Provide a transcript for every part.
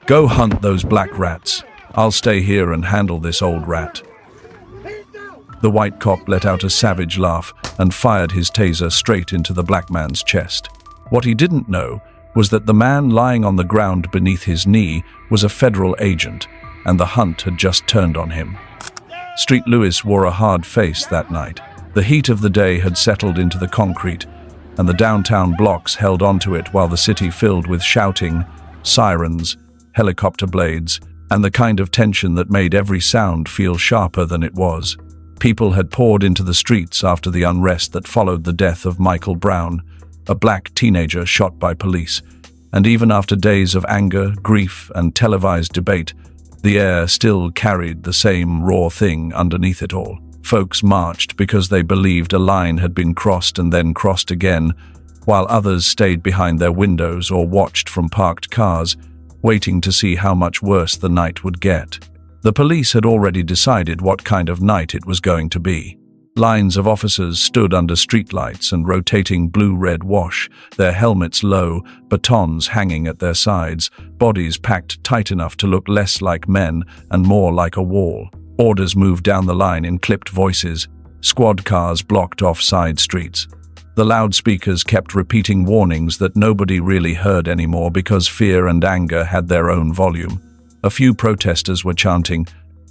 Go hunt those black rats. I'll stay here and handle this old rat. The white cop let out a savage laugh and fired his taser straight into the black man's chest. What he didn't know was that the man lying on the ground beneath his knee was a federal agent, and the hunt had just turned on him. Street Lewis wore a hard face that night. The heat of the day had settled into the concrete, and the downtown blocks held onto it while the city filled with shouting, sirens, helicopter blades, and the kind of tension that made every sound feel sharper than it was. People had poured into the streets after the unrest that followed the death of Michael Brown, a black teenager shot by police. And even after days of anger, grief, and televised debate, the air still carried the same raw thing underneath it all. Folks marched because they believed a line had been crossed and then crossed again, while others stayed behind their windows or watched from parked cars, waiting to see how much worse the night would get. The police had already decided what kind of night it was going to be. Lines of officers stood under streetlights and rotating blue-red wash, their helmets low, batons hanging at their sides, bodies packed tight enough to look less like men and more like a wall. Orders moved down the line in clipped voices. Squad cars blocked off side streets. The loudspeakers kept repeating warnings that nobody really heard anymore because fear and anger had their own volume. A few protesters were chanting,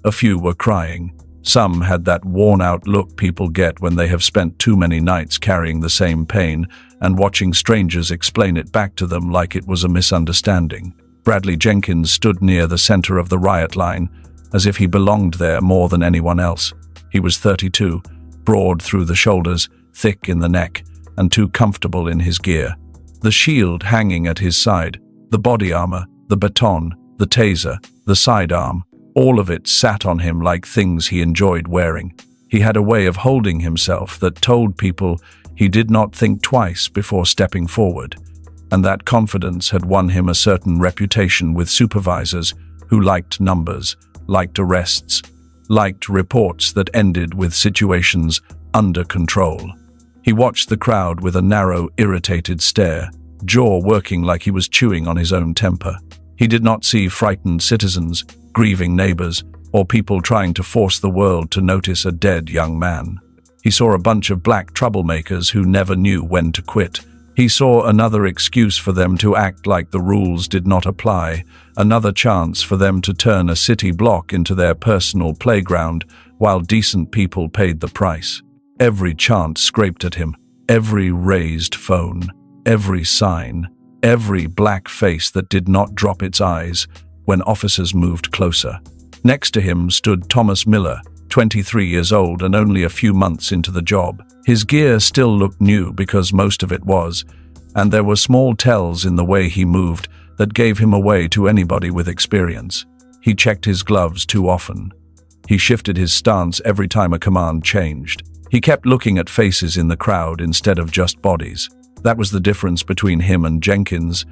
a few were crying. Some had that worn-out look people get when they have spent too many nights carrying the same pain and watching strangers explain it back to them like it was a misunderstanding. Bradley Jenkins stood near the center of the riot line, as if he belonged there more than anyone else. He was 32, broad through the shoulders, thick in the neck, and too comfortable in his gear. The shield hanging at his side, the body armor, the baton, the taser, the sidearm, all of it sat on him like things he enjoyed wearing. He had a way of holding himself that told people he did not think twice before stepping forward, and that confidence had won him a certain reputation with supervisors who liked numbers, liked arrests, liked reports that ended with situations under control. He watched the crowd with a narrow, irritated stare, jaw working like he was chewing on his own temper. He did not see frightened citizens, grieving neighbors, or people trying to force the world to notice a dead young man. He saw a bunch of black troublemakers who never knew when to quit. He saw another excuse for them to act like the rules did not apply, another chance for them to turn a city block into their personal playground while decent people paid the price. Every chant scraped at him, every raised phone, every sign, every black face that did not drop its eyes when officers moved closer. Next to him stood Thomas Miller, 23 years old and only a few months into the job. His gear still looked new because most of it was, and there were small tells in the way he moved that gave him away to anybody with experience. He checked his gloves too often. He shifted his stance every time a command changed. He kept looking at faces in the crowd instead of just bodies. That was the difference between him and Jenkins.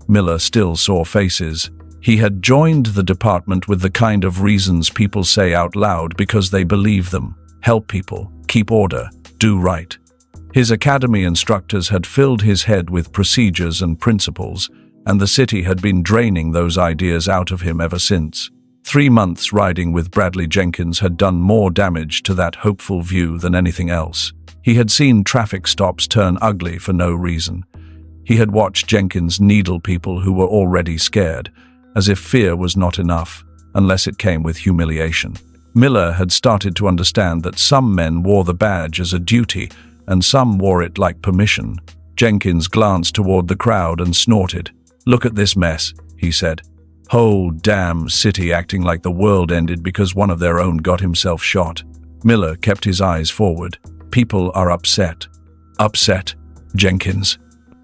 Miller still saw faces. He had joined the department with the kind of reasons people say out loud because they believe them. Help people, keep order, do right. His academy instructors had filled his head with procedures and principles, and the city had been draining those ideas out of him ever since. 3 months riding with Bradley Jenkins had done more damage to that hopeful view than anything else. He had seen traffic stops turn ugly for no reason. He had watched Jenkins needle people who were already scared, as if fear was not enough, unless it came with humiliation. Miller had started to understand that some men wore the badge as a duty, and some wore it like permission. Jenkins glanced toward the crowd and snorted. "Look at this mess," he said. "Whole damn city acting like the world ended because one of their own got himself shot." Miller kept his eyes forward. "People are upset." "Upset?" Jenkins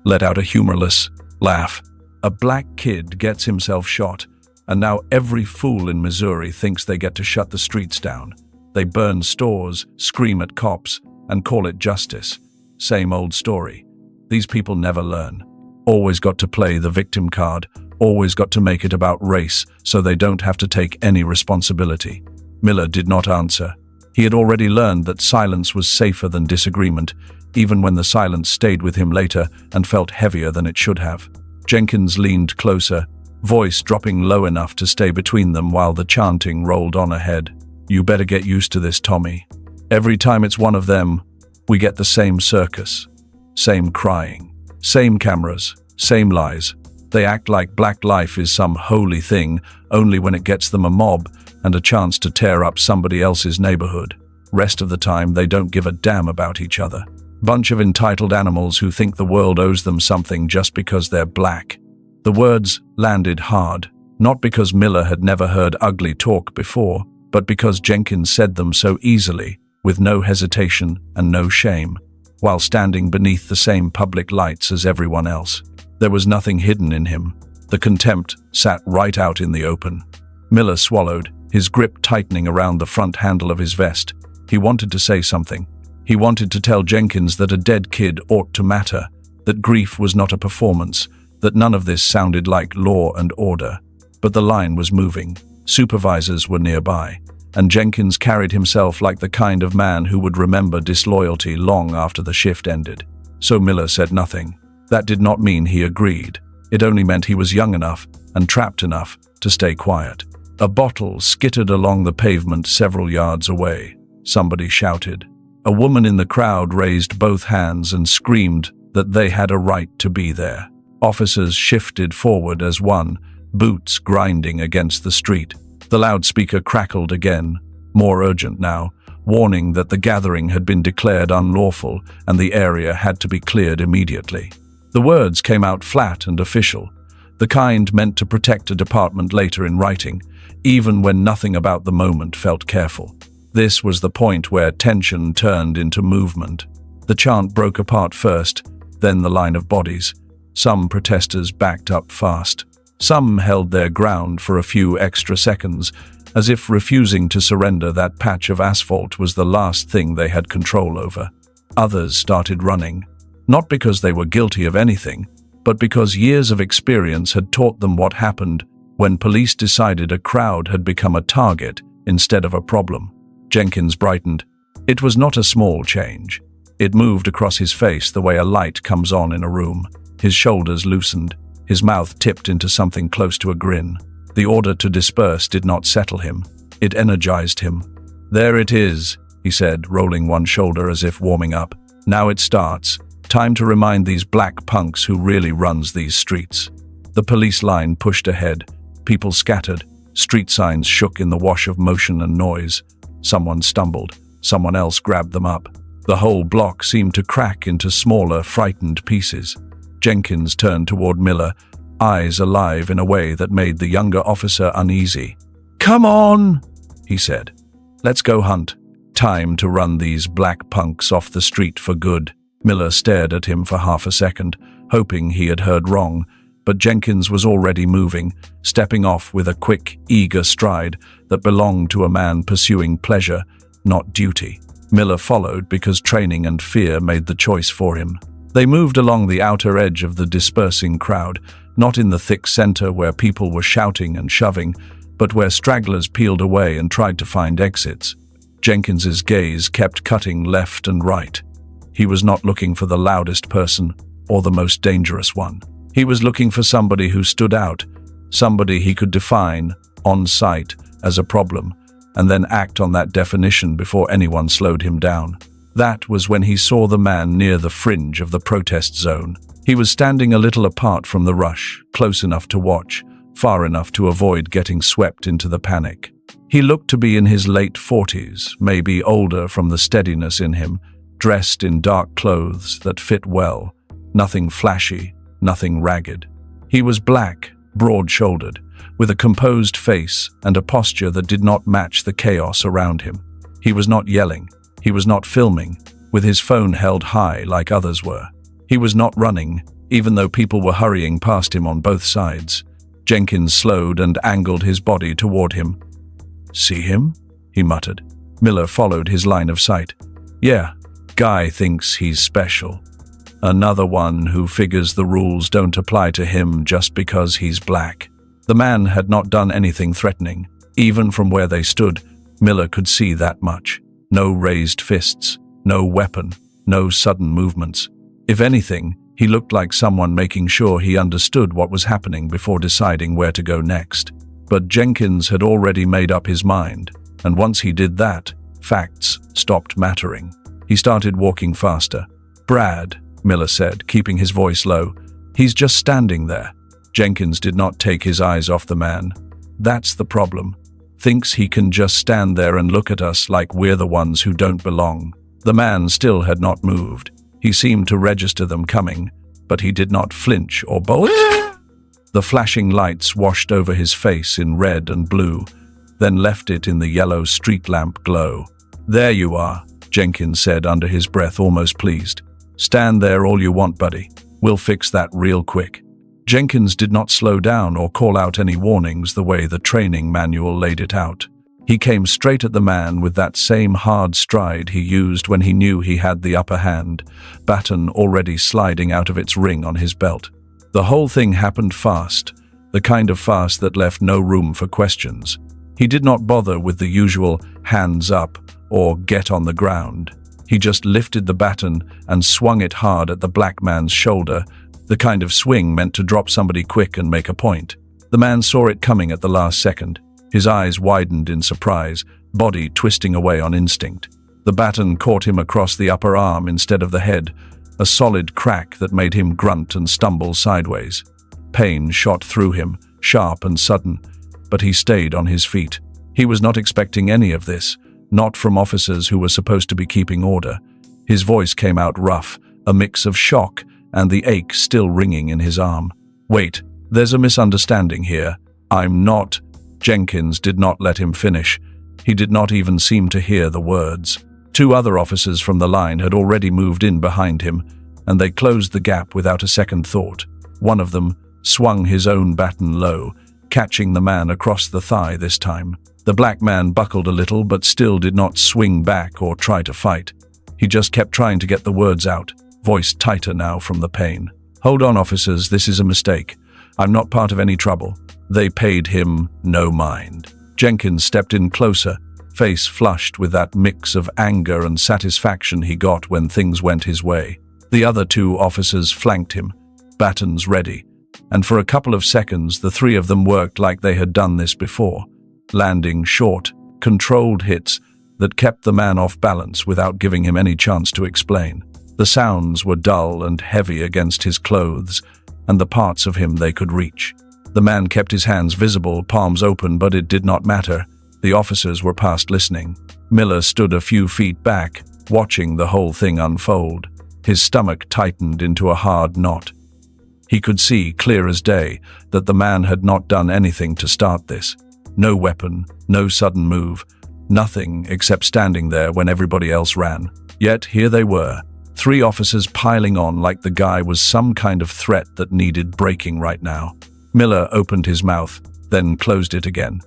let out a humorless laugh. "A black kid gets himself shot, and now every fool in Missouri thinks they get to shut the streets down. They burn stores, scream at cops, and call it justice. Same old story. These people never learn. Always got to play the victim card, always got to make it about race so they don't have to take any responsibility." Miller did not answer. He had already learned that silence was safer than disagreement, even when the silence stayed with him later and felt heavier than it should have. Jenkins leaned closer, voice dropping low enough to stay between them while the chanting rolled on ahead. "You better get used to this, Tommy. Every time it's one of them, we get the same circus. Same crying. Same cameras. Same lies. They act like black life is some holy thing only when it gets them a mob and a chance to tear up somebody else's neighborhood. Rest of the time, they don't give a damn about each other. Bunch of entitled animals who think the world owes them something just because they're black." The words landed hard, not because Miller had never heard ugly talk before, but because Jenkins said them so easily, with no hesitation and no shame, while standing beneath the same public lights as everyone else. There was nothing hidden in him. The contempt sat right out in the open. Miller swallowed, his grip tightening around the front handle of his vest. He wanted to say something. He wanted to tell Jenkins that a dead kid ought to matter, that grief was not a performance, that none of this sounded like law and order. But the line was moving. Supervisors were nearby, and Jenkins carried himself like the kind of man who would remember disloyalty long after the shift ended. So Miller said nothing. That did not mean he agreed. It only meant he was young enough and trapped enough to stay quiet. A bottle skittered along the pavement several yards away. Somebody shouted. A woman in the crowd raised both hands and screamed that they had a right to be there. Officers shifted forward as one, boots grinding against the street. The loudspeaker crackled again, more urgent now, warning that the gathering had been declared unlawful and the area had to be cleared immediately. The words came out flat and official, the kind meant to protect a department later in writing, even when nothing about the moment felt careful. This was the point where tension turned into movement. The chant broke apart first, then the line of bodies. Some protesters backed up fast. Some held their ground for a few extra seconds, as if refusing to surrender that patch of asphalt was the last thing they had control over. Others started running, not because they were guilty of anything, but because years of experience had taught them what happened when police decided a crowd had become a target instead of a problem. Jenkins brightened. It was not a small change. It moved across his face the way a light comes on in a room. His shoulders loosened. His mouth tipped into something close to a grin. The order to disperse did not settle him. It energized him. "There it is," he said, rolling one shoulder as if warming up. "Now it starts. Time to remind these black punks who really runs these streets." The police line pushed ahead. People scattered. Street signs shook in the wash of motion and noise. Someone stumbled. Someone else grabbed them up. The whole block seemed to crack into smaller, frightened pieces. Jenkins turned toward Miller, eyes alive in a way that made the younger officer uneasy. "Come on," he said. "Let's go hunt. Time to run these black punks off the street for good." Miller stared at him for half a second, hoping he had heard wrong, but Jenkins was already moving, stepping off with a quick, eager stride that belonged to a man pursuing pleasure, not duty. Miller followed because training and fear made the choice for him. They moved along the outer edge of the dispersing crowd, not in the thick center where people were shouting and shoving, but where stragglers peeled away and tried to find exits. Jenkins's gaze kept cutting left and right. He was not looking for the loudest person or the most dangerous one. He was looking for somebody who stood out, somebody he could define, on sight, as a problem, and then act on that definition before anyone slowed him down. That was when he saw the man near the fringe of the protest zone. He was standing a little apart from the rush, close enough to watch, far enough to avoid getting swept into the panic. He looked to be in his late 40s, maybe older from the steadiness in him, dressed in dark clothes that fit well, nothing flashy, nothing ragged. He was black, broad-shouldered, with a composed face and a posture that did not match the chaos around him. He was not yelling. He was not filming, with his phone held high like others were. He was not running, even though people were hurrying past him on both sides. Jenkins slowed and angled his body toward him. "See him?" he muttered. Miller followed his line of sight. "Yeah, guy thinks he's special. Another one who figures the rules don't apply to him just because he's black." The man had not done anything threatening. Even from where they stood, Miller could see that much. No raised fists, no weapon, no sudden movements. If anything, he looked like someone making sure he understood what was happening before deciding where to go next. But Jenkins had already made up his mind, and once he did that, facts stopped mattering. He started walking faster. "Brad," Miller said, keeping his voice low, "he's just standing there." Jenkins did not take his eyes off the man. "That's the problem. Thinks he can just stand there and look at us like we're the ones who don't belong." The man still had not moved. He seemed to register them coming, but he did not flinch or bolt. The flashing lights washed over his face in red and blue, then left it in the yellow street lamp glow. "There you are," Jenkins said under his breath, almost pleased. "Stand there all you want, buddy. We'll fix that real quick." Jenkins did not slow down or call out any warnings the way the training manual laid it out. He came straight at the man with that same hard stride he used when he knew he had the upper hand, baton already sliding out of its ring on his belt. The whole thing happened fast, the kind of fast that left no room for questions. He did not bother with the usual hands up or get on the ground. He just lifted the baton and swung it hard at the black man's shoulder, the kind of swing meant to drop somebody quick and make a point. The man saw it coming at the last second. His eyes widened in surprise, body twisting away on instinct. The baton caught him across the upper arm instead of the head, a solid crack that made him grunt and stumble sideways. Pain shot through him, sharp and sudden, but he stayed on his feet. He was not expecting any of this, not from officers who were supposed to be keeping order. His voice came out rough, a mix of shock and the ache still ringing in his arm. "Wait, there's a misunderstanding here. I'm not..." Jenkins did not let him finish. He did not even seem to hear the words. Two other officers from the line had already moved in behind him, and they closed the gap without a second thought. One of them swung his own baton low, catching the man across the thigh this time. The black man buckled a little but still did not swing back or try to fight. He just kept trying to get the words out, voice tighter now from the pain. "Hold on, officers, this is a mistake. I'm not part of any trouble." They paid him no mind. Jenkins stepped in closer, face flushed with that mix of anger and satisfaction he got when things went his way. The other two officers flanked him, batons ready, and for a couple of seconds the three of them worked like they had done this before, landing short, controlled hits that kept the man off balance without giving him any chance to explain. The sounds were dull and heavy against his clothes and the parts of him they could reach. The man kept his hands visible, palms open, but it did not matter. The officers were past listening. Miller stood a few feet back, watching the whole thing unfold. His stomach tightened into a hard knot. He could see, clear as day, that the man had not done anything to start this. No weapon, no sudden move, nothing except standing there when everybody else ran. Yet here they were, three officers piling on like the guy was some kind of threat that needed breaking right now. Miller opened his mouth, then closed it again.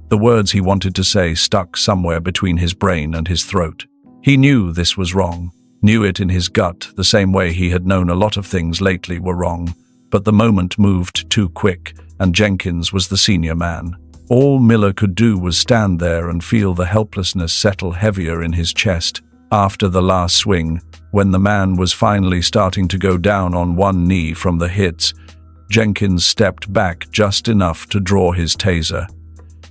The words he wanted to say stuck somewhere between his brain and his throat. He knew this was wrong, knew it in his gut the same way he had known a lot of things lately were wrong, but the moment moved too quick, and Jenkins was the senior man. All Miller could do was stand there and feel the helplessness settle heavier in his chest. After the last swing, when the man was finally starting to go down on one knee from the hits, Jenkins stepped back just enough to draw his taser.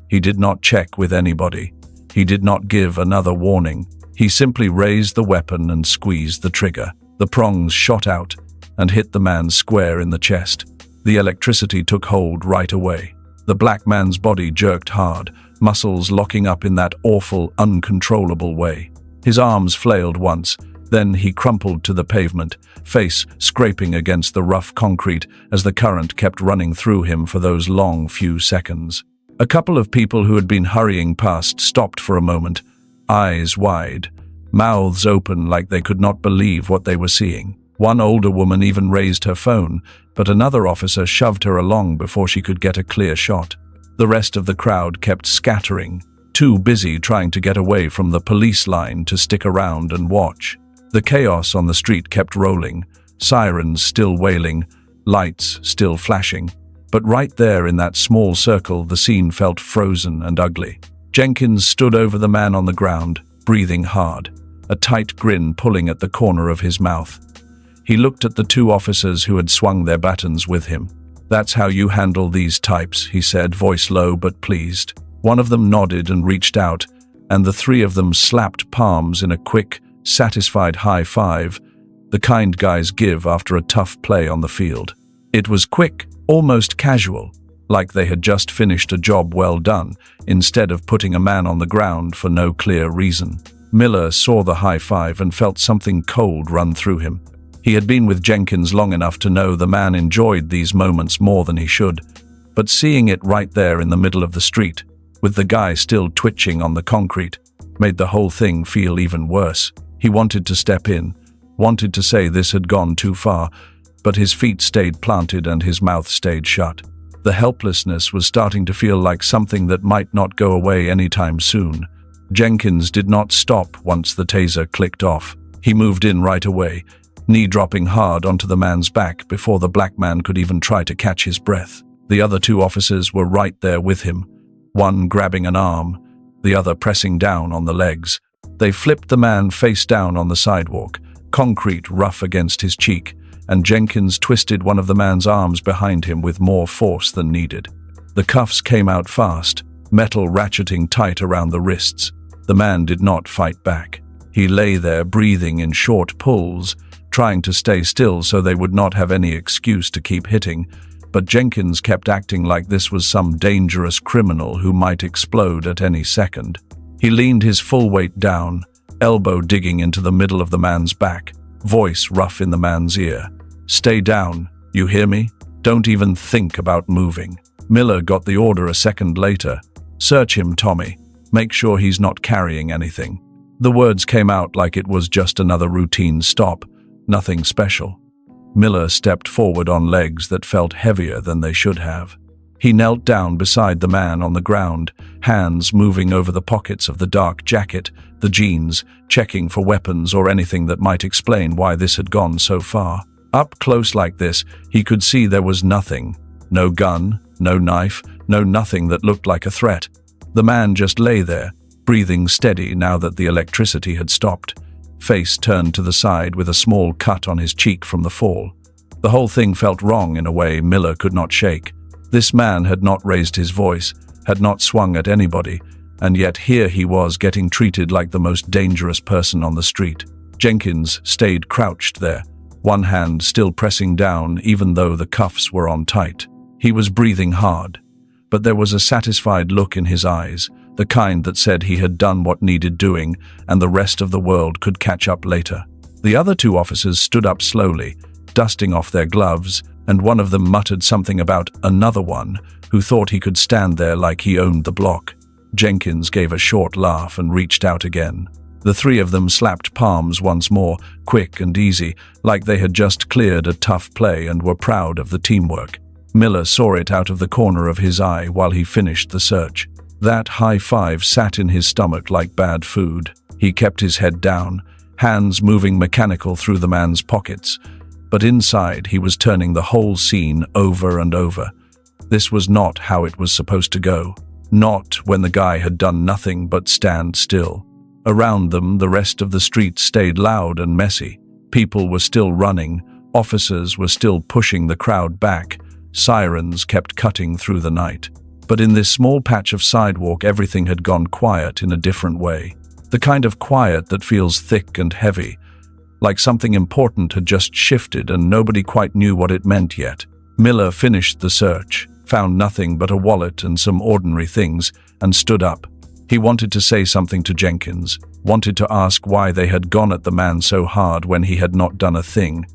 He did not check with anybody. He did not give another warning. He simply raised the weapon and squeezed the trigger. The prongs shot out and hit the man square in the chest. The electricity took hold right away. The black man's body jerked hard, muscles locking up in that awful, uncontrollable way. His arms flailed once, then he crumpled to the pavement, face scraping against the rough concrete as the current kept running through him for those long few seconds. A couple of people who had been hurrying past stopped for a moment, eyes wide, mouths open like they could not believe what they were seeing. One older woman even raised her phone, but another officer shoved her along before she could get a clear shot. The rest of the crowd kept scattering, too busy trying to get away from the police line to stick around and watch. The chaos on the street kept rolling, sirens still wailing, lights still flashing. But right there in that small circle, the scene felt frozen and ugly. Jenkins stood over the man on the ground, breathing hard. a tight grin pulling at the corner of his mouth. He looked at the two officers who had swung their batons with him. "That's how you handle these types," he said, voice low but pleased. One of them nodded and reached out, and the three of them slapped palms in a quick, satisfied high five, the kind guys give after a tough play on the field. It was quick, almost casual, like they had just finished a job well done, instead of putting a man on the ground for no clear reason. Miller saw the high five and felt something cold run through him. He had been with Jenkins long enough to know the man enjoyed these moments more than he should, but seeing it right there in the middle of the street, with the guy still twitching on the concrete, made the whole thing feel even worse. He wanted to step in, wanted to say this had gone too far, but his feet stayed planted and his mouth stayed shut. The helplessness was starting to feel like something that might not go away anytime soon. Jenkins did not stop once the taser clicked off. He moved in right away, knee dropping hard onto the man's back before the black man could even try to catch his breath. The other two officers were right there with him, one grabbing an arm, the other pressing down on the legs. They flipped the man face down on the sidewalk, concrete rough against his cheek, and Jenkins twisted one of the man's arms behind him with more force than needed. The cuffs came out fast, metal ratcheting tight around the wrists. The man did not fight back. He lay there breathing in short pulls, trying to stay still so they would not have any excuse to keep hitting, but Jenkins kept acting like this was some dangerous criminal who might explode at any second. He leaned his full weight down, elbow digging into the middle of the man's back, voice rough in the man's ear. "Stay down, you hear me? Don't even think about moving." Miller got the order a second later. "Search him, Tommy. Make sure he's not carrying anything." The words came out like it was just another routine stop, nothing special. Miller stepped forward on legs that felt heavier than they should have. He knelt down beside the man on the ground, hands moving over the pockets of the dark jacket, the jeans, checking for weapons or anything that might explain why this had gone so far. Up close like this, he could see there was nothing. No gun, no knife, no nothing that looked like a threat. The man just lay there, breathing steady now that the electricity had stopped, face turned to the side with a small cut on his cheek from the fall. The whole thing felt wrong in a way Miller could not shake. This man had not raised his voice, had not swung at anybody, and yet here he was getting treated like the most dangerous person on the street. Jenkins stayed crouched there, one hand still pressing down even though the cuffs were on tight. He was breathing hard, but there was a satisfied look in his eyes, the kind that said he had done what needed doing and the rest of the world could catch up later. The other two officers stood up slowly, dusting off their gloves, and one of them muttered something about another one who thought he could stand there like he owned the block. Jenkins gave a short laugh and reached out again. The three of them slapped palms once more, quick and easy, like they had just cleared a tough play and were proud of the teamwork. Miller saw it out of the corner of his eye while he finished the search. That high five sat in his stomach like bad food. He kept his head down, hands moving mechanical through the man's pockets, but inside he was turning the whole scene over and over. This was not how it was supposed to go. Not when the guy had done nothing but stand still. Around them, the rest of the street stayed loud and messy. People were still running, officers were still pushing the crowd back, sirens kept cutting through the night. But in this small patch of sidewalk, everything had gone quiet in a different way. The kind of quiet that feels thick and heavy, like something important had just shifted and nobody quite knew what it meant yet. Miller finished the search, found nothing but a wallet and some ordinary things, and stood up. He wanted to say something to Jenkins, wanted to ask why they had gone at the man so hard when he had not done a thing,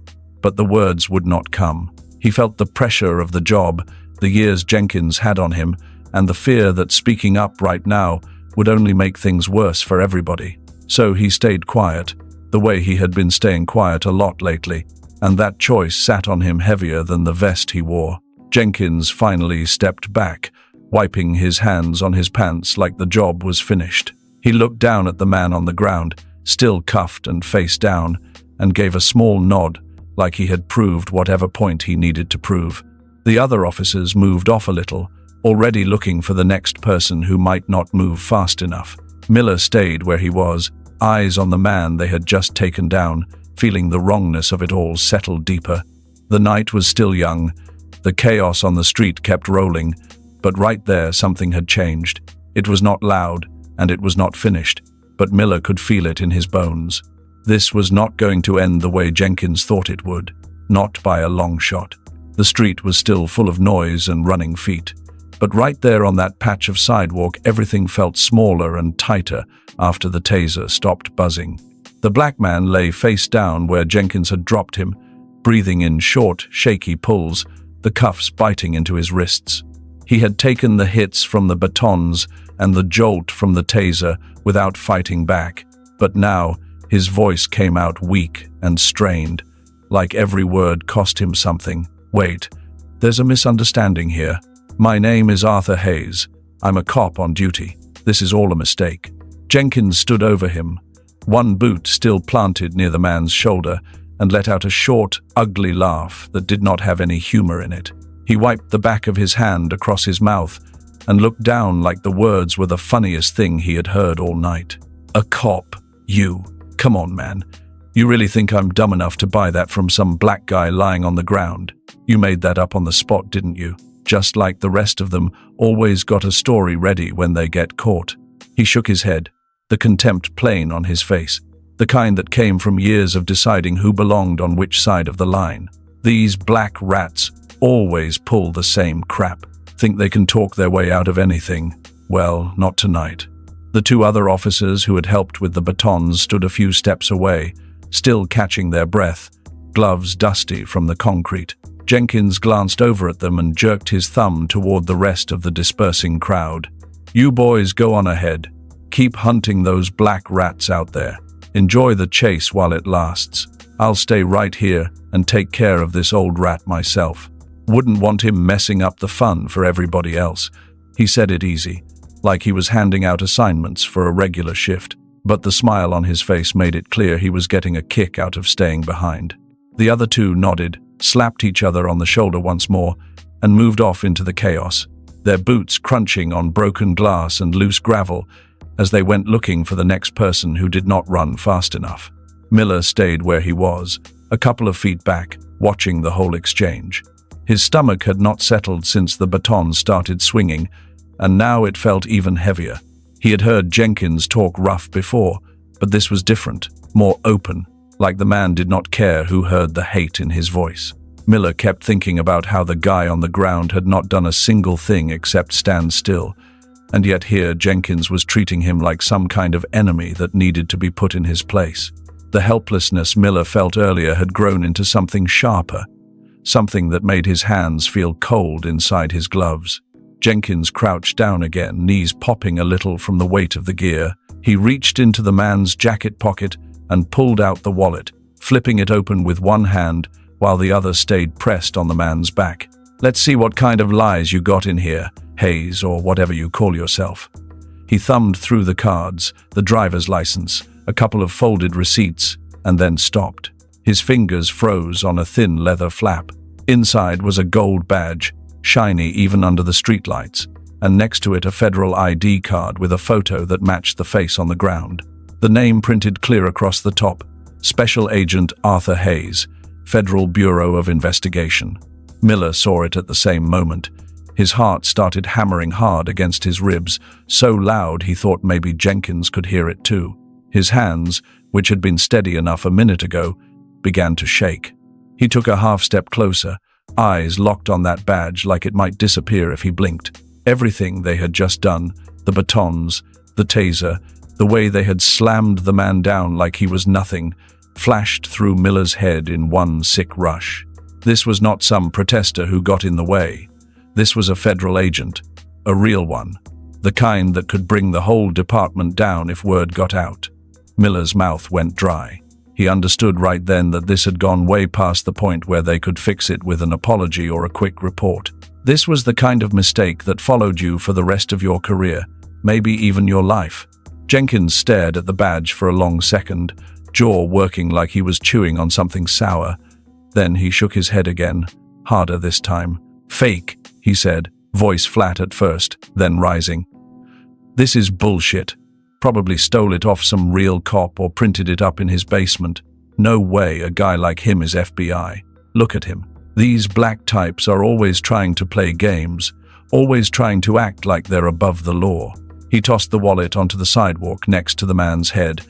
but the words would not come. He felt the pressure of the job, the years Jenkins had on him, and the fear that speaking up right now would only make things worse for everybody. So he stayed quiet, the way he had been staying quiet a lot lately, and that choice sat on him heavier than the vest he wore. Jenkins finally stepped back, wiping his hands on his pants like the job was finished. He looked down at the man on the ground, still cuffed and face down, and gave a small nod, like he had proved whatever point he needed to prove. The other officers moved off a little, already looking for the next person who might not move fast enough. Miller stayed where he was, eyes on the man they had just taken down, feeling the wrongness of it all settle deeper. The night was still young. The chaos on the street kept rolling, but right there something had changed. It was not loud, and it was not finished, but Miller could feel it in his bones. This was not going to end the way Jenkins thought it would, not by a long shot. The street was still full of noise and running feet, but right there on that patch of sidewalk everything felt smaller and tighter after the taser stopped buzzing. The black man lay face down where Jenkins had dropped him, breathing in short, shaky pulls, the cuffs biting into his wrists. He had taken the hits from the batons and the jolt from the taser without fighting back, but now his voice came out weak and strained, like every word cost him something. "Wait, there's a misunderstanding here. My name is Arthur Hayes. I'm a cop on duty. This is all a mistake." Jenkins stood over him, one boot still planted near the man's shoulder, and let out a short, ugly laugh that did not have any humor in it. He wiped the back of his hand across his mouth and looked down like the words were the funniest thing he had heard all night. "A cop? You? Come on, man. You really think I'm dumb enough to buy that from some black guy lying on the ground? You made that up on the spot, didn't you? Just like the rest of them always got a story ready when they get caught." He shook his head, the contempt plain on his face, the kind that came from years of deciding who belonged on which side of the line. These black rats always pull the same crap. Think they can talk their way out of anything? Well, not tonight. The two other officers who had helped with the batons stood a few steps away, still catching their breath, gloves dusty from the concrete. Jenkins glanced over at them and jerked his thumb toward the rest of the dispersing crowd. "You boys go on ahead. Keep hunting those black rats out there. Enjoy the chase while it lasts. I'll stay right here and take care of this old rat myself. Wouldn't want him messing up the fun for everybody else." He said it easy, like he was handing out assignments for a regular shift, but the smile on his face made it clear he was getting a kick out of staying behind. The other two nodded, slapped each other on the shoulder once more, and moved off into the chaos, their boots crunching on broken glass and loose gravel as they went looking for the next person who did not run fast enough. Miller stayed where he was, a couple of feet back, watching the whole exchange. His stomach had not settled since the baton started swinging, and now it felt even heavier. He had heard Jenkins talk rough before, but this was different, more open, like the man did not care who heard the hate in his voice. Miller kept thinking about how the guy on the ground had not done a single thing except stand still, and yet here Jenkins was treating him like some kind of enemy that needed to be put in his place. The helplessness Miller felt earlier had grown into something sharper, something that made his hands feel cold inside his gloves. Jenkins crouched down again, knees popping a little from the weight of the gear. He reached into the man's jacket pocket and pulled out the wallet, flipping it open with one hand while the other stayed pressed on the man's back. "Let's see what kind of lies you got in here, Hayes, or whatever you call yourself." He thumbed through the cards, the driver's license, a couple of folded receipts, and then stopped. His fingers froze on a thin leather flap. Inside was a gold badge, shiny even under the streetlights, and next to it a federal ID card with a photo that matched the face on the ground. The name printed clear across the top: Special Agent Arthur Hayes, Federal Bureau of Investigation. Miller saw it at the same moment. His heart started hammering hard against his ribs, so loud he thought maybe Jenkins could hear it too. His hands, which had been steady enough a minute ago, began to shake. He took a half step closer, eyes locked on that badge like it might disappear if he blinked. Everything they had just done, the batons, the taser, the way they had slammed the man down like he was nothing, flashed through Miller's head in one sick rush. This was not some protester who got in the way. This was a federal agent, a real one, the kind that could bring the whole department down if word got out. Miller's mouth went dry. He understood right then that this had gone way past the point where they could fix it with an apology or a quick report. This was the kind of mistake that followed you for the rest of your career, maybe even your life. Jenkins stared at the badge for a long second, jaw working like he was chewing on something sour. Then he shook his head again, harder this time. "Fake," he said, voice flat at first, then rising. "This is bullshit. Probably stole it off some real cop or printed it up in his basement. No way a guy like him is FBI. Look at him. These black types are always trying to play games, always trying to act like they're above the law. He tossed the wallet onto the sidewalk next to the man's head,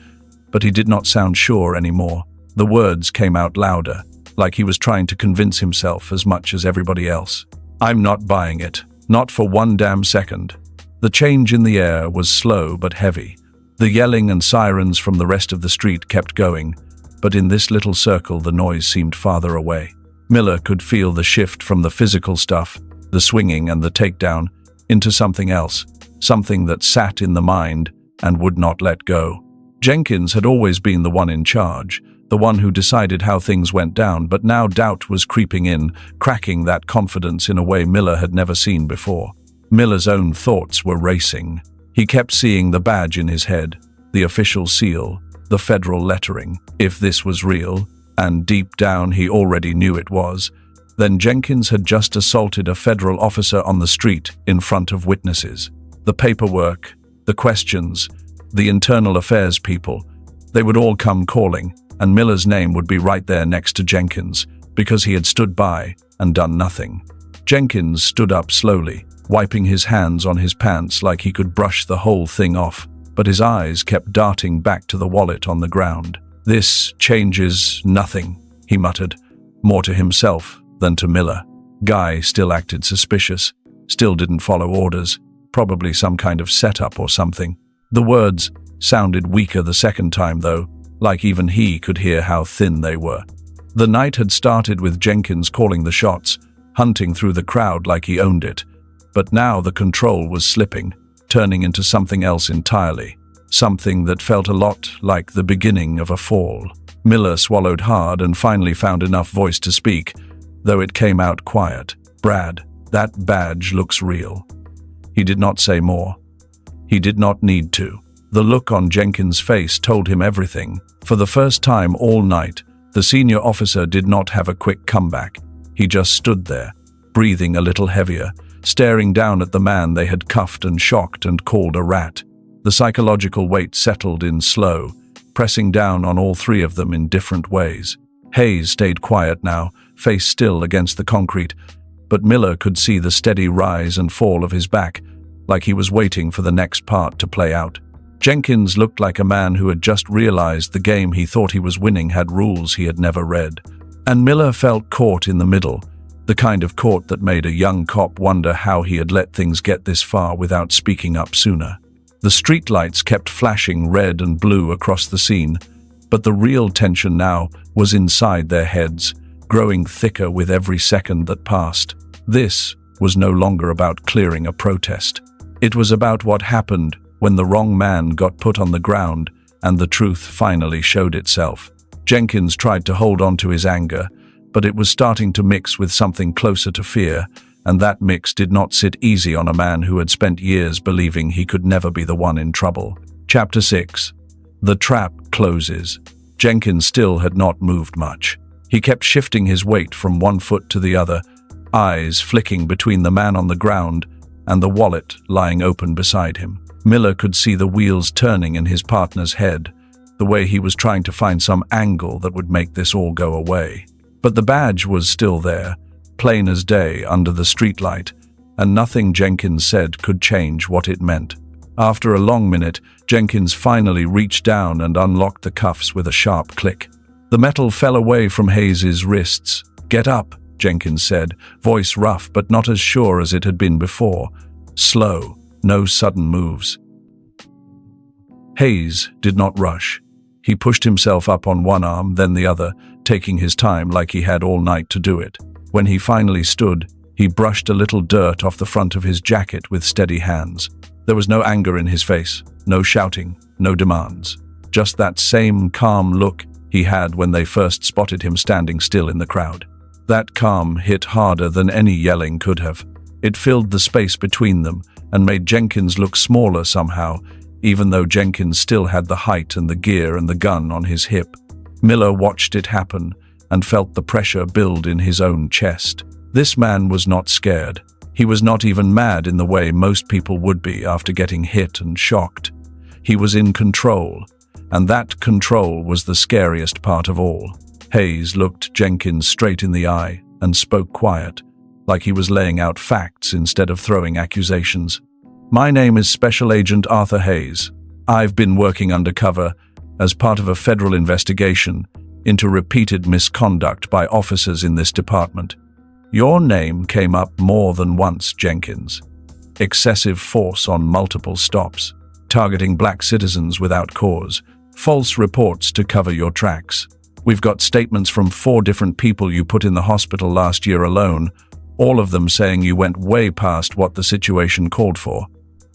but he did not sound sure anymore. The words came out louder, like he was trying to convince himself as much as everybody else. I'm not buying it. Not for one damn second. The change in the air was slow but heavy. The yelling and sirens from the rest of the street kept going, but in this little circle the noise seemed farther away. Miller could feel the shift from the physical stuff, the swinging and the takedown, into something else, something that sat in the mind and would not let go. Jenkins had always been the one in charge, the one who decided how things went down, but now doubt was creeping in, cracking that confidence in a way Miller had never seen before. Miller's own thoughts were racing. He kept seeing the badge in his head, the official seal, the federal lettering. If this was real, and deep down he already knew it was, then Jenkins had just assaulted a federal officer on the street in front of witnesses. The paperwork, the questions, the internal affairs people, they would all come calling, and Miller's name would be right there next to Jenkins, because he had stood by and done nothing. Jenkins stood up slowly, wiping his hands on his pants like he could brush the whole thing off, but his eyes kept darting back to the wallet on the ground. This changes nothing, he muttered, more to himself than to Miller. Guy still acted suspicious, still didn't follow orders, probably some kind of setup or something. The words sounded weaker the second time, though, like even he could hear how thin they were. The night had started with Jenkins calling the shots, hunting through the crowd like he owned it, but now the control was slipping, turning into something else entirely, something that felt a lot like the beginning of a fall. Miller swallowed hard and finally found enough voice to speak, though it came out quiet. "Brad, that badge looks real." He did not say more. He did not need to. The look on Jenkins' face told him everything. For the first time all night, the senior officer did not have a quick comeback. He just stood there, breathing a little heavier, staring down at the man they had cuffed and shocked and called a rat. The psychological weight settled in slow, pressing down on all three of them in different ways. Hayes stayed quiet now, face still against the concrete, but Miller could see the steady rise and fall of his back, like he was waiting for the next part to play out. Jenkins looked like a man who had just realized the game he thought he was winning had rules he had never read. And Miller felt caught in the middle, the kind of caught that made a young cop wonder how he had let things get this far without speaking up sooner. The streetlights kept flashing red and blue across the scene, but the real tension now was inside their heads, growing thicker with every second that passed. This was no longer about clearing a protest. It was about what happened when the wrong man got put on the ground and the truth finally showed itself. Jenkins tried to hold on to his anger, but it was starting to mix with something closer to fear, and that mix did not sit easy on a man who had spent years believing he could never be the one in trouble. Chapter 6. The trap closes. Jenkins still had not moved much. He kept shifting his weight from one foot to the other, eyes flicking between the man on the ground and the wallet lying open beside him. Miller could see the wheels turning in his partner's head, the way he was trying to find some angle that would make this all go away. But the badge was still there, plain as day under the streetlight, and nothing Jenkins said could change what it meant. After a long minute, Jenkins finally reached down and unlocked the cuffs with a sharp click. The metal fell away from Hayes's wrists. "Get up," Jenkins said, voice rough but not as sure as it had been before. Slow, no sudden moves. Hayes did not rush. He pushed himself up on one arm, then the other, taking his time like he had all night to do it. When he finally stood, he brushed a little dirt off the front of his jacket with steady hands. There was no anger in his face, no shouting, no demands. Just that same calm look he had when they first spotted him standing still in the crowd. That calm hit harder than any yelling could have. It filled the space between them and made Jenkins look smaller somehow, even though Jenkins still had the height and the gear and the gun on his hip. Miller watched it happen and felt the pressure build in his own chest. This man was not scared. He was not even mad in the way most people would be after getting hit and shocked. He was in control, and that control was the scariest part of all. Hayes looked Jenkins straight in the eye and spoke quiet, like he was laying out facts instead of throwing accusations. "My name is Special Agent Arthur Hayes. I've been working undercover as part of a federal investigation into repeated misconduct by officers in this department. Your name came up more than once, Jenkins. Excessive force on multiple stops, targeting black citizens without cause, false reports to cover your tracks. We've got statements from 4 different people you put in the hospital last year alone, all of them saying you went way past what the situation called for."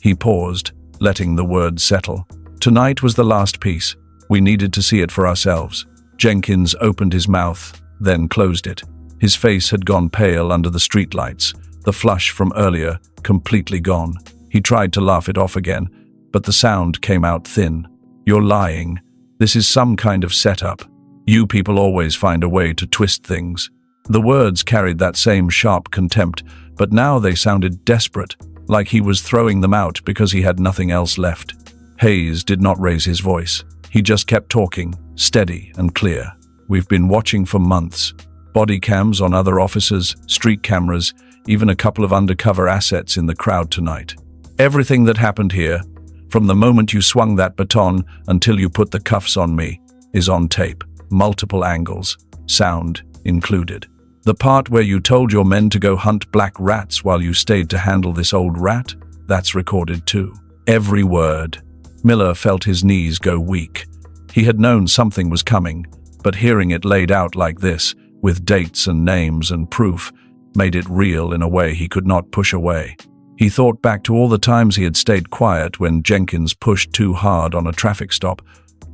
He paused, letting the words settle. "Tonight was the last piece. We needed to see it for ourselves." Jenkins opened his mouth, then closed it. His face had gone pale under the streetlights, the flush from earlier completely gone. He tried to laugh it off again, but the sound came out thin. "You're lying. This is some kind of setup. You people always find a way to twist things." The words carried that same sharp contempt, but now they sounded desperate, like he was throwing them out because he had nothing else left. Hayes did not raise his voice. He just kept talking, steady and clear. "We've been watching for months. Body cams on other officers, street cameras, even a couple of undercover assets in the crowd tonight. Everything that happened here, from the moment you swung that baton until you put the cuffs on me, is on tape. Multiple angles, sound included. The part where you told your men to go hunt black rats while you stayed to handle this old rat, that's recorded too. Every word." Miller felt his knees go weak. He had known something was coming, but hearing it laid out like this, with dates and names and proof, made it real in a way he could not push away. He thought back to all the times he had stayed quiet when Jenkins pushed too hard on a traffic stop,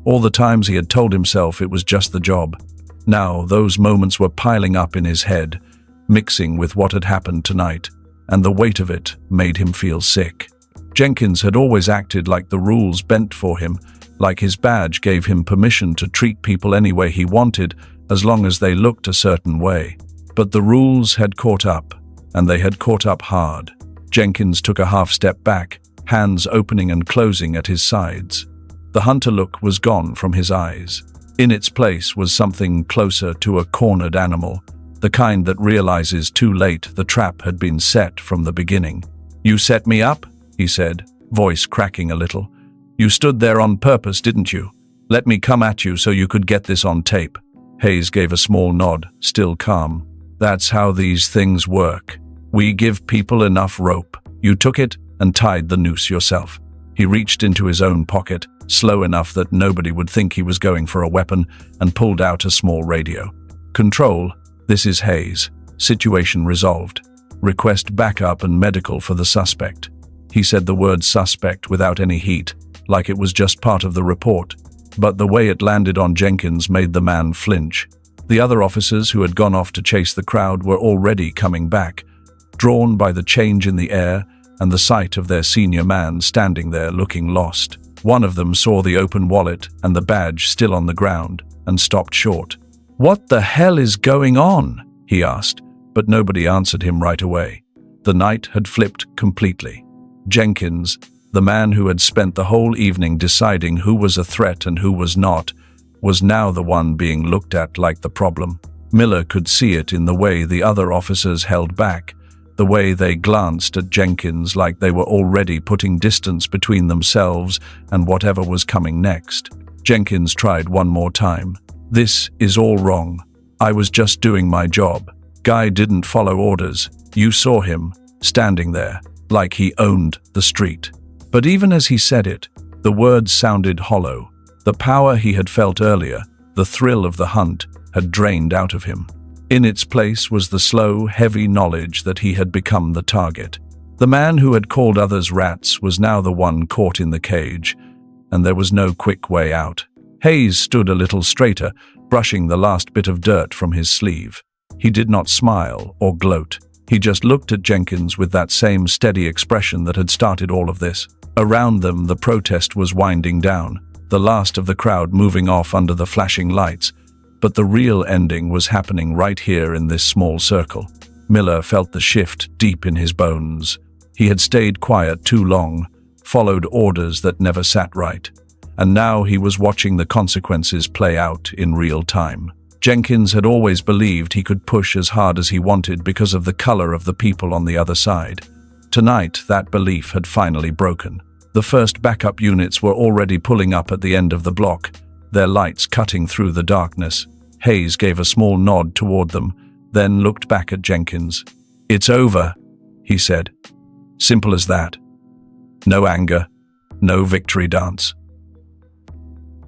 all the times he had told himself it was just the job. Now those moments were piling up in his head, mixing with what had happened tonight, and the weight of it made him feel sick. Jenkins had always acted like the rules bent for him, like his badge gave him permission to treat people any way he wanted, as long as they looked a certain way. But the rules had caught up, and they had caught up hard. Jenkins took a half step back, hands opening and closing at his sides. The hunter look was gone from his eyes. In its place was something closer to a cornered animal, the kind that realizes too late the trap had been set from the beginning. "You set me up?" he said, voice cracking a little. "You stood there on purpose, didn't you? Let me come at you so you could get this on tape." Hayes gave a small nod, still calm. "That's how these things work. We give people enough rope. You took it and tied the noose yourself." He reached into his own pocket, slow enough that nobody would think he was going for a weapon, and pulled out a small radio. "Control, this is Hayes. Situation resolved. Request backup and medical for the suspect." He said the word suspect without any heat, like it was just part of the report. But the way it landed on Jenkins made the man flinch. The other officers who had gone off to chase the crowd were already coming back, drawn by the change in the air and the sight of their senior man standing there looking lost. One of them saw the open wallet and the badge still on the ground and stopped short. "What the hell is going on?" he asked, but nobody answered him right away. The night had flipped completely. Jenkins, the man who had spent the whole evening deciding who was a threat and who was not, was now the one being looked at like the problem. Miller could see it in the way the other officers held back, the way they glanced at Jenkins like they were already putting distance between themselves and whatever was coming next. Jenkins tried one more time. "This is all wrong. I was just doing my job. Guy didn't follow orders. You saw him, standing there, like he owned the street." But even as he said it, the words sounded hollow. The power he had felt earlier, the thrill of the hunt, had drained out of him. In its place was the slow, heavy knowledge that he had become the target. The man who had called others rats was now the one caught in the cage, and there was no quick way out. Hayes stood a little straighter, brushing the last bit of dirt from his sleeve. He did not smile or gloat. He just looked at Jenkins with that same steady expression that had started all of this. Around them, the protest was winding down, the last of the crowd moving off under the flashing lights. But the real ending was happening right here in this small circle. Miller felt the shift deep in his bones. He had stayed quiet too long, followed orders that never sat right. And now he was watching the consequences play out in real time. Jenkins had always believed he could push as hard as he wanted because of the color of the people on the other side. Tonight, that belief had finally broken. The first backup units were already pulling up at the end of the block, their lights cutting through the darkness. Hayes gave a small nod toward them, then looked back at Jenkins. "It's over," he said. Simple as that. No anger, no victory dance.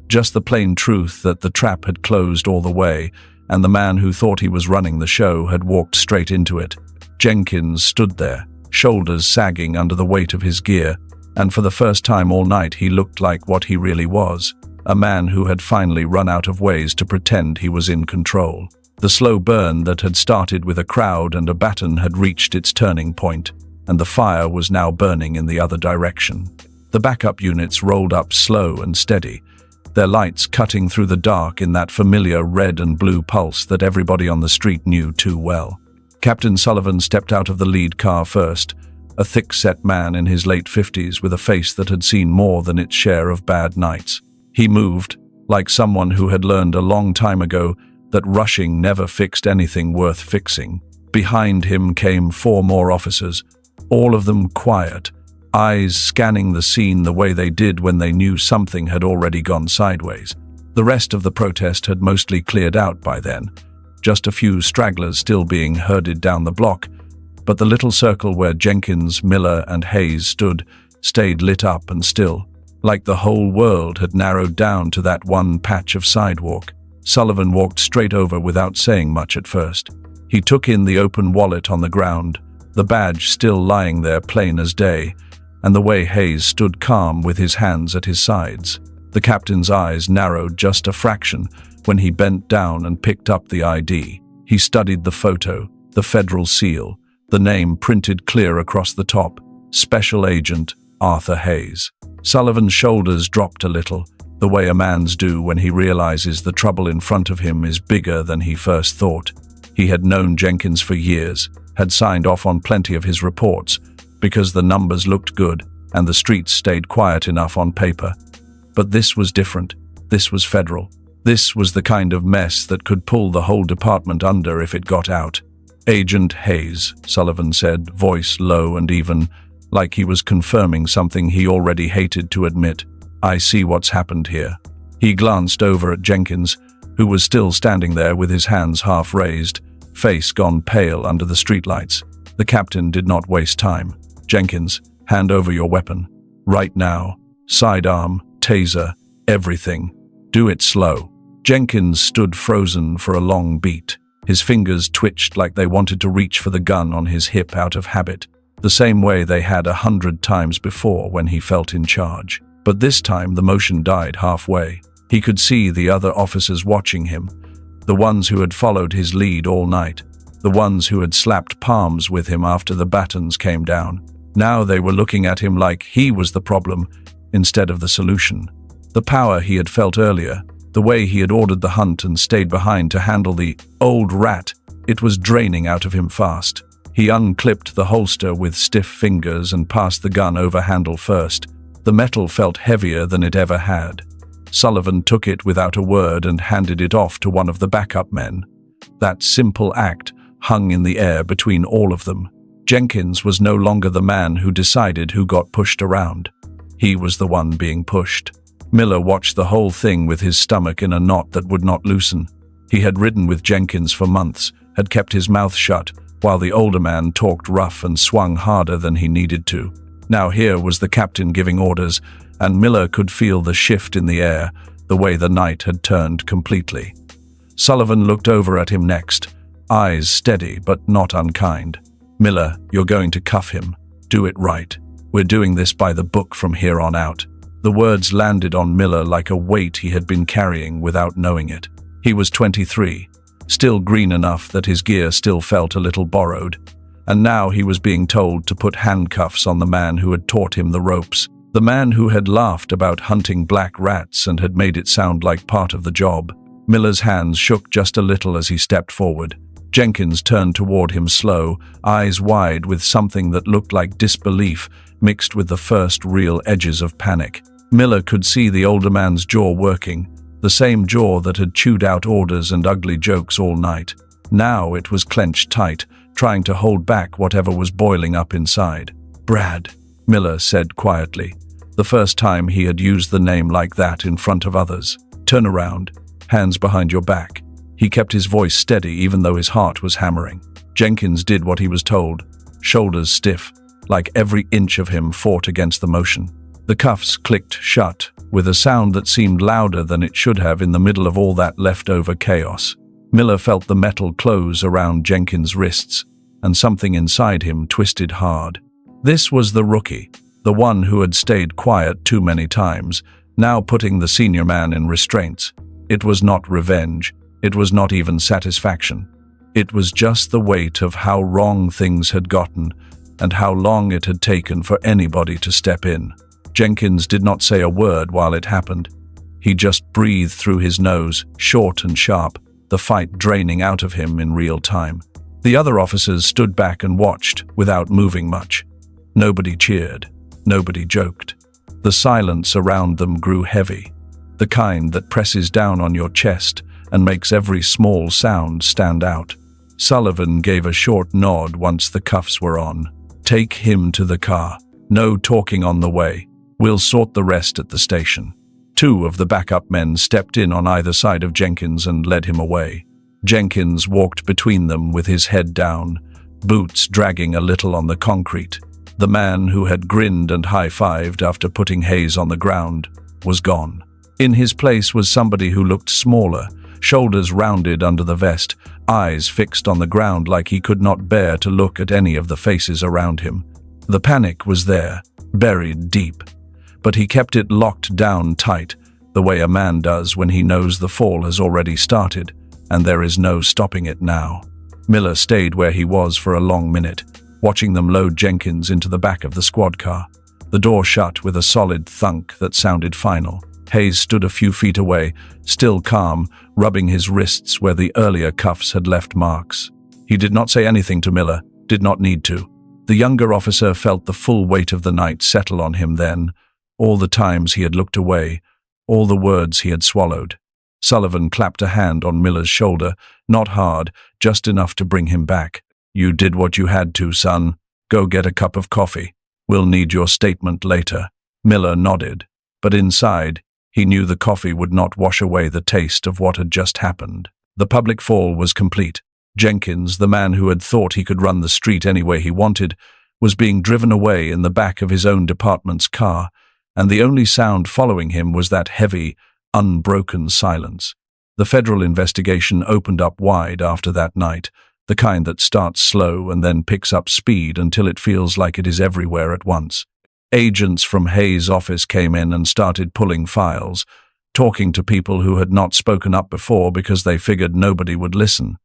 Just the plain truth that the trap had closed all the way, and the man who thought he was running the show had walked straight into it. Jenkins stood there, shoulders sagging under the weight of his gear, and for the first time all night he looked like what he really was, a man who had finally run out of ways to pretend he was in control. The slow burn that had started with a crowd and a baton had reached its turning point, and the fire was now burning in the other direction. The backup units rolled up slow and steady, their lights cutting through the dark in that familiar red and blue pulse that everybody on the street knew too well. Captain Sullivan stepped out of the lead car first, a thick-set man in his late 50s with a face that had seen more than its share of bad nights. He moved, like someone who had learned a long time ago that rushing never fixed anything worth fixing. Behind him came 4 more officers, all of them quiet, eyes scanning the scene the way they did when they knew something had already gone sideways. The rest of the protest had mostly cleared out by then, just a few stragglers still being herded down the block, but the little circle where Jenkins, Miller, and Hayes stood stayed lit up and still, like the whole world had narrowed down to that one patch of sidewalk. Sullivan walked straight over without saying much at first. He took in the open wallet on the ground, the badge still lying there plain as day, and the way Hayes stood calm with his hands at his sides. The captain's eyes narrowed just a fraction when he bent down and picked up the ID. He studied the photo, the federal seal, the name printed clear across the top, Special Agent Arthur Hayes. Sullivan's shoulders dropped a little, the way a man's do when he realizes the trouble in front of him is bigger than he first thought. He had known Jenkins for years, had signed off on plenty of his reports, because the numbers looked good and the streets stayed quiet enough on paper. But this was different. This was federal. This was the kind of mess that could pull the whole department under if it got out. "Agent Hayes," Sullivan said, voice low and even, like he was confirming something he already hated to admit. "I see what's happened here." He glanced over at Jenkins, who was still standing there with his hands half raised, face gone pale under the streetlights. The captain did not waste time. "Jenkins, hand over your weapon. Right now. Sidearm, taser, everything. Do it slow." Jenkins stood frozen for a long beat. His fingers twitched like they wanted to reach for the gun on his hip out of habit, the same way they had 100 times before when he felt in charge. But this time the motion died halfway. He could see the other officers watching him, the ones who had followed his lead all night, the ones who had slapped palms with him after the batons came down. Now they were looking at him like he was the problem instead of the solution. The power he had felt earlier, the way he had ordered the hunt and stayed behind to handle the old rat, it was draining out of him fast. He unclipped the holster with stiff fingers and passed the gun over handle first. The metal felt heavier than it ever had. Sullivan took it without a word and handed it off to one of the backup men. That simple act hung in the air between all of them. Jenkins was no longer the man who decided who got pushed around. He was the one being pushed. Miller watched the whole thing with his stomach in a knot that would not loosen. He had ridden with Jenkins for months, had kept his mouth shut, while the older man talked rough and swung harder than he needed to. Now here was the captain giving orders, and Miller could feel the shift in the air, the way the night had turned completely. Sullivan looked over at him next, eyes steady but not unkind. "Miller, you're going to cuff him. Do it right. We're doing this by the book from here on out." The words landed on Miller like a weight he had been carrying without knowing it. He was 23, still green enough that his gear still felt a little borrowed, and now he was being told to put handcuffs on the man who had taught him the ropes, the man who had laughed about hunting black rats and had made it sound like part of the job. Miller's hands shook just a little as he stepped forward. Jenkins turned toward him slow, eyes wide with something that looked like disbelief mixed with the first real edges of panic. Miller could see the older man's jaw working, the same jaw that had chewed out orders and ugly jokes all night. Now it was clenched tight, trying to hold back whatever was boiling up inside. "Brad," Miller said quietly, the first time he had used the name like that in front of others. "Turn around, hands behind your back." He kept his voice steady even though his heart was hammering. Jenkins did what he was told, shoulders stiff, like every inch of him fought against the motion. The cuffs clicked shut, with a sound that seemed louder than it should have in the middle of all that leftover chaos. Miller felt the metal close around Jenkins' wrists, and something inside him twisted hard. This was the rookie, the one who had stayed quiet too many times, now putting the senior man in restraints. It was not revenge. It was not even satisfaction. It was just the weight of how wrong things had gotten and how long it had taken for anybody to step in. Jenkins did not say a word while it happened. He just breathed through his nose, short and sharp, the fight draining out of him in real time. The other officers stood back and watched, without moving much. Nobody cheered. Nobody joked. The silence around them grew heavy, the kind that presses down on your chest and makes every small sound stand out. Sullivan gave a short nod once the cuffs were on. "Take him to the car. No talking on the way. We'll sort the rest at the station." Two of the backup men stepped in on either side of Jenkins and led him away. Jenkins walked between them with his head down, boots dragging a little on the concrete. The man who had grinned and high-fived after putting Hayes on the ground was gone. In his place was somebody who looked smaller, shoulders rounded under the vest, eyes fixed on the ground like he could not bear to look at any of the faces around him. The panic was there, buried deep, but he kept it locked down tight, the way a man does when he knows the fall has already started, and there is no stopping it now. Miller stayed where he was for a long minute, watching them load Jenkins into the back of the squad car. The door shut with a solid thunk that sounded final. Hayes stood a few feet away, still calm, rubbing his wrists where the earlier cuffs had left marks. He did not say anything to Miller, did not need to. The younger officer felt the full weight of the night settle on him then, all the times he had looked away, all the words he had swallowed. Sullivan clapped a hand on Miller's shoulder, not hard, just enough to bring him back. "You did what you had to, son. Go get a cup of coffee. We'll need your statement later." Miller nodded, but inside, he knew the coffee would not wash away the taste of what had just happened. The public fall was complete. Jenkins, the man who had thought he could run the street any way he wanted, was being driven away in the back of his own department's car, and the only sound following him was that heavy, unbroken silence. The federal investigation opened up wide after that night, the kind that starts slow and then picks up speed until it feels like it is everywhere at once. Agents from Hayes' office came in and started pulling files, talking to people who had not spoken up before because they figured nobody would listen.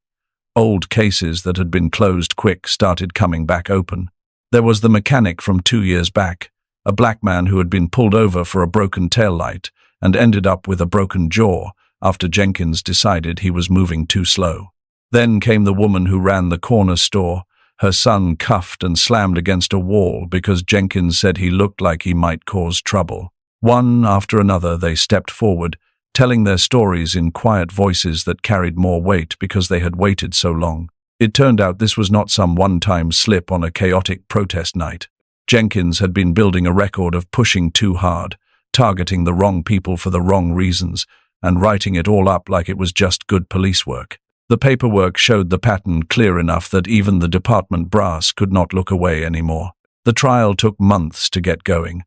Old cases that had been closed quick started coming back open. There was the mechanic from 2 years back, a black man who had been pulled over for a broken taillight and ended up with a broken jaw after Jenkins decided he was moving too slow. Then came the woman who ran the corner store, her son cuffed and slammed against a wall because Jenkins said he looked like he might cause trouble. One after another they stepped forward, telling their stories in quiet voices that carried more weight because they had waited so long. It turned out this was not some one-time slip on a chaotic protest night. Jenkins had been building a record of pushing too hard, targeting the wrong people for the wrong reasons, and writing it all up like it was just good police work. The paperwork showed the pattern clear enough that even the department brass could not look away anymore. The trial took months to get going,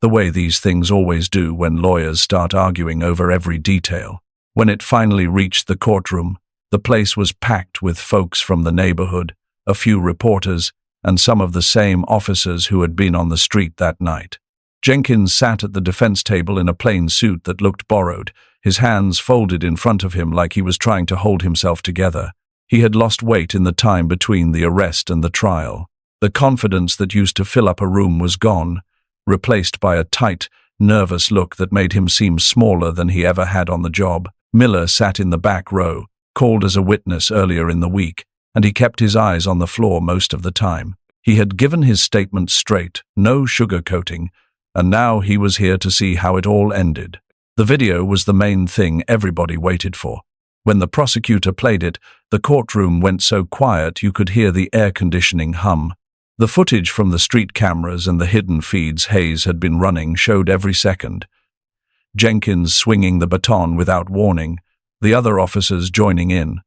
the way these things always do when lawyers start arguing over every detail. When it finally reached the courtroom, the place was packed with folks from the neighborhood, a few reporters, and some of the same officers who had been on the street that night. Jenkins sat at the defense table in a plain suit that looked borrowed, his hands folded in front of him like he was trying to hold himself together. He had lost weight in the time between the arrest and the trial. The confidence that used to fill up a room was gone, replaced by a tight, nervous look that made him seem smaller than he ever had on the job. Miller sat in the back row, called as a witness earlier in the week. and he kept his eyes on the floor most of the time. He had given his statement straight, no sugarcoating, and now he was here to see how it all ended. The video was the main thing everybody waited for. When the prosecutor played it, the courtroom went so quiet you could hear the air conditioning hum. The footage from the street cameras and the hidden feeds Hayes had been running showed every second. Jenkins swinging the baton without warning, the other officers joining in,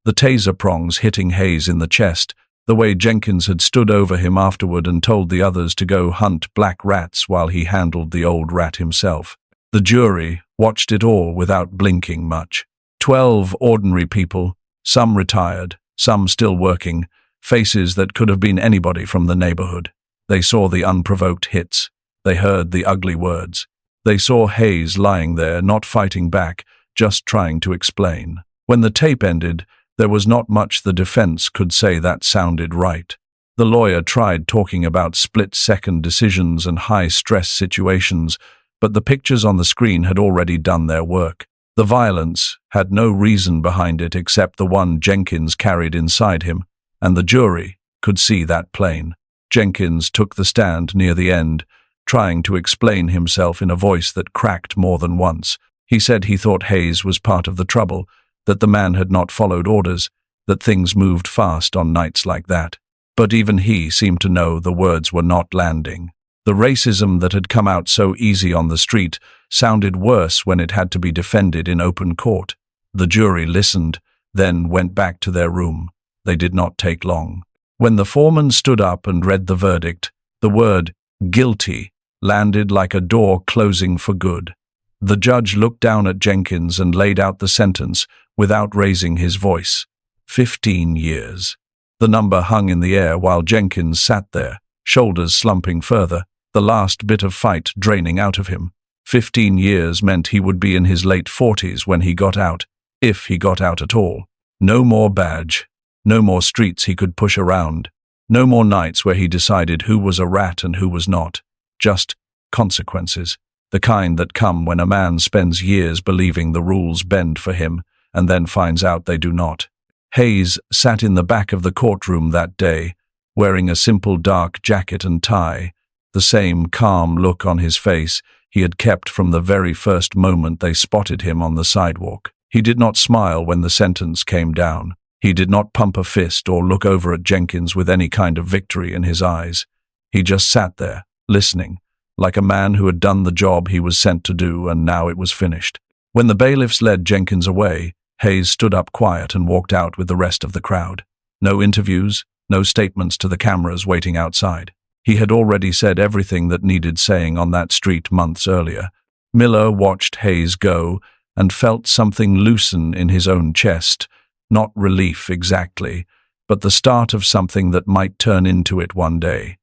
the taser prongs hitting Hayes in the chest, the way Jenkins had stood over him afterward and told the others to go hunt black rats while he handled the old rat himself. The jury watched it all without blinking much. 12 ordinary people, some retired, some still working, faces that could have been anybody from the neighborhood. They saw the unprovoked hits. They heard the ugly words. They saw Hayes lying there, not fighting back, just trying to explain. When the tape ended, there was not much the defense could say that sounded right. The lawyer tried talking about split-second decisions and high-stress situations, but the pictures on the screen had already done their work. The violence had no reason behind it except the one Jenkins carried inside him, and the jury could see that plain. Jenkins took the stand near the end, trying to explain himself in a voice that cracked more than once. He said he thought Hayes was part of the trouble, that the man had not followed orders, that things moved fast on nights like that. But even he seemed to know the words were not landing. The racism that had come out so easy on the street sounded worse when it had to be defended in open court. The jury listened, then went back to their room. They did not take long. When the foreman stood up and read the verdict, the word guilty landed like a door closing for good. The judge looked down at Jenkins and laid out the sentence without raising his voice. 15 years. The number hung in the air while Jenkins sat there, shoulders slumping further, the last bit of fight draining out of him. 15 years meant he would be in his late 40s when he got out, if he got out at all. No more badge. No more streets he could push around. No more nights where he decided who was a rat and who was not. Just consequences. The kind that come when a man spends years believing the rules bend for him and then finds out they do not. Hayes sat in the back of the courtroom that day, wearing a simple dark jacket and tie, the same calm look on his face he had kept from the very first moment they spotted him on the sidewalk. He did not smile when the sentence came down. He did not pump a fist or look over at Jenkins with any kind of victory in his eyes. He just sat there, listening, like a man who had done the job he was sent to do and now it was finished. When the bailiffs led Jenkins away, Hayes stood up quiet and walked out with the rest of the crowd. No interviews, no statements to the cameras waiting outside. He had already said everything that needed saying on that street months earlier. Miller watched Hayes go and felt something loosen in his own chest, not relief exactly, but the start of something that might turn into it one day.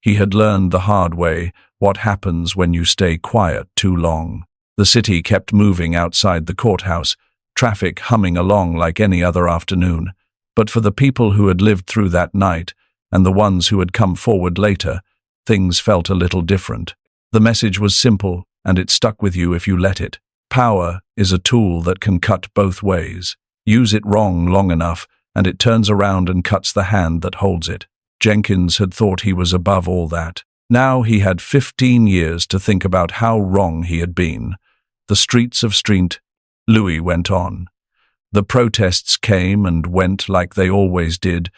He had learned the hard way what happens when you stay quiet too long. The city kept moving outside the courthouse, traffic humming along like any other afternoon. But for the people who had lived through that night, and the ones who had come forward later, things felt a little different. The message was simple, and it stuck with you if you let it. Power is a tool that can cut both ways. Use it wrong long enough, and it turns around and cuts the hand that holds it. Jenkins had thought he was above all that. Now he had 15 years to think about how wrong he had been. The streets of St. Louis went on. The protests came and went like they always did,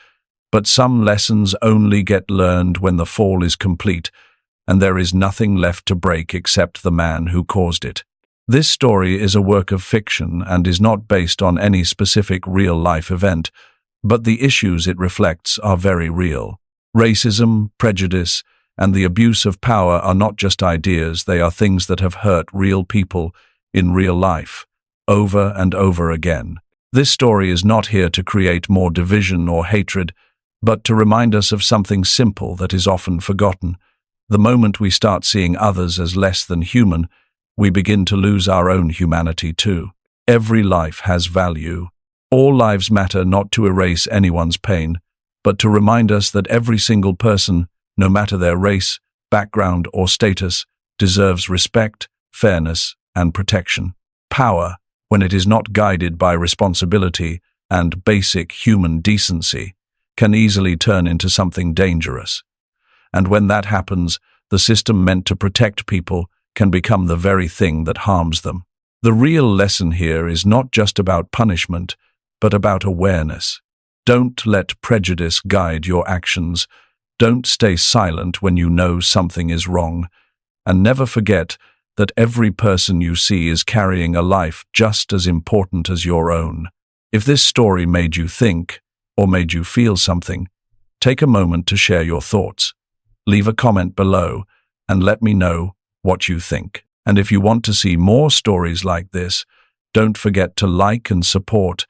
but some lessons only get learned when the fall is complete, and there is nothing left to break except the man who caused it. This story is a work of fiction and is not based on any specific real-life event, but the issues it reflects are very real. Racism, prejudice, and the abuse of power are not just ideas, they are things that have hurt real people in real life, over and over again. This story is not here to create more division or hatred, but to remind us of something simple that is often forgotten. The moment we start seeing others as less than human, we begin to lose our own humanity too. Every life has value. All lives matter, not to erase anyone's pain, but to remind us that every single person, no matter their race, background, or status, deserves respect, fairness, and protection. Power, when it is not guided by responsibility and basic human decency can easily turn into something dangerous. And when that happens, the system meant to protect people can become the very thing that harms them. The real lesson here is not just about punishment, but about awareness. Don't let prejudice guide your actions. Don't stay silent when you know something is wrong. And never forget that every person you see is carrying a life just as important as your own. If this story made you think, or made you feel something, take a moment to share your thoughts. Leave a comment below and let me know what you think. And if you want to see more stories like this, don't forget to like and support